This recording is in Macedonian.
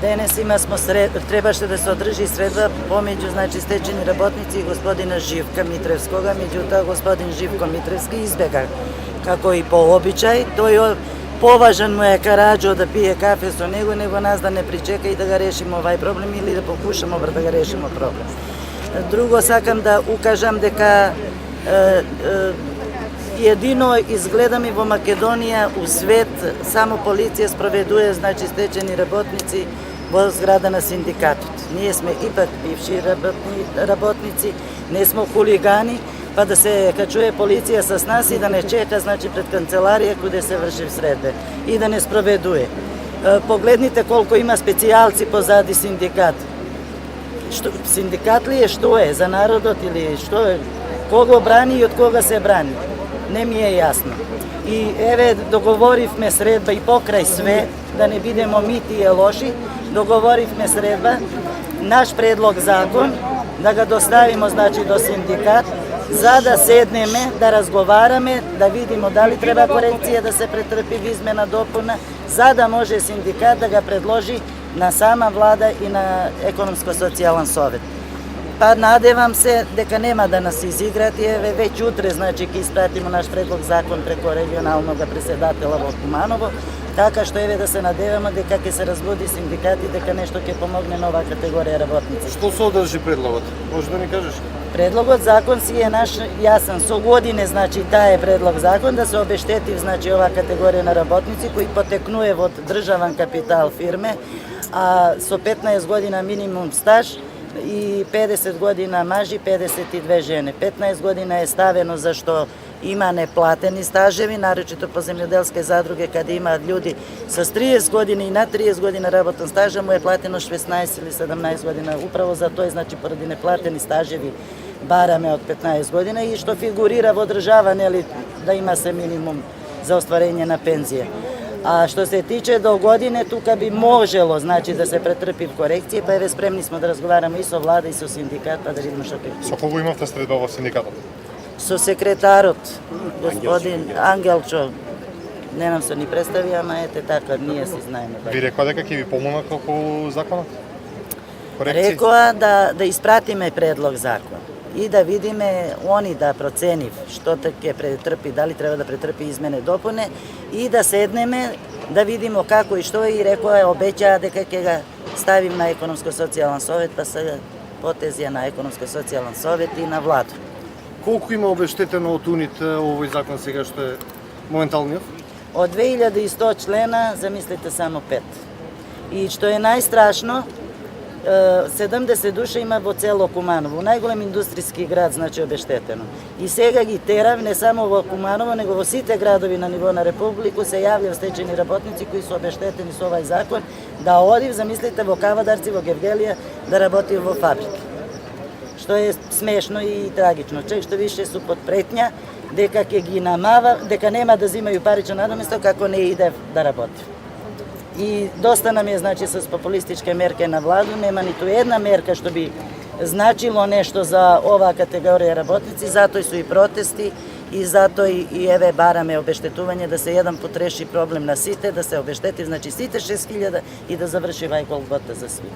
Денес требаше да се одржи средба помеѓу стечени работници и господина Живка Митревскога, меѓутоа господин Живко Митревски избега како и по обичај. Тој поважен му е Караджо да пие кафе со него, него нас да не причека и да го решиме овај проблем или да покушаме да го решиме проблем. Друго сакам да укажам дека едино изгледаме во Македонија, у свет, само полиција спроведува стечени работници во зграда на синдикатот. Ние сме ипак бивши работници, не сме хулигани, па да се качуе полиција с нас и да не чека пред канцеларија каде се врши средбе и да не спроведуе. Погледнite колко има специјалци позади синдикат. Синдикат ли е, што е, за народот или што е, кого брани и од кога се брани? Не ми е јасно. И еве договоривме средба и покрај све, да не бидемо мити и лоши, договоривме средба, наш предлог закон, да го доставимо до синдикат, за да седнеме, да разговараме, да видимо дали треба корекција да се претрпи измена допуна, за да може синдикат да го предложи на сама влада и на економско-социјален совет. Па надевам се дека нема да нас изиграт и еве веќе утре ќе испратиме наш предлог закон преку регионалnog преседатела во Куманово, така што еве да се надеваме дека ќе се разбуди синдикат и дека нешто ќе помогне на оваа категорија работници. Што содржи предлогот? Може да ни кажеш? Предлогот закон си е наш јасен. Со године таа е предлог закон да се обештети оваа категорија на работници кои потекнуе од државен капитал фирме, а со 15 година минимум стаж и 50 година мажи, 52 жени. 15 година е ставено зашто има неплатени стажеви, нарочито по земјоделски задруге, каде има луѓе с 30 години и над 30 година работен стажа, му е платено 16 или 17 година. Управо за тој, поради неплатени стажеви, бараме од 15 година и што фигурира во држава, нели, да има се минимум за остварење на пензија. А што се тиче до године, тука би можело, да се претрпи корекција, па еве спремни сме да разговараме и со влада и со синдикат, па да видиме што ќе. Со кого имавте средба во синдикатот? Со секретарот, господин Ангелчо, не нам се ни представи, ама ете така, ние се знаеме. Ви рекоа дека ќе ви помогнат колку законот? Рекоа да испратиме предлог закон и да видиме они да проценив што ќе претрпи, дали треба да претрпи измене допуне и да седнеме да видиме како и што, и рекоа обеќаа дека ќе го ставим на економско-социјален совет, па се потезија на економско-социјален совет и на влада. Колку има обештетено од УНИТ овој закон сега што е моменталниот? Од 2100 члена, замислите само 5. И што е најстрашно, 70 души има во цело Куманово, најголем индустријски град, обештетено. И сега ги терав не само во Куманово, него во сите градови на ниво на Републику се јавljаат стечени работници кои се обештетени со овај закон, да одив, замислите, во Кавадарци, во Гевгелија, да работи во фабрики. Што е смешно и трагично. Човек што више су под претња дека ќе ги намава, дека нема да земају парично надоместо како не иде да работи. И доста нам е, с популистичке мерки на владу, нема ниту една мерка што би значило нешто за оваа категорија работници, затоа су и протести и затоа и еве бараме обештетување да се еден пат реши проблем на сите, да се обештети, сите 6000 и да заврши вај голгота за сви.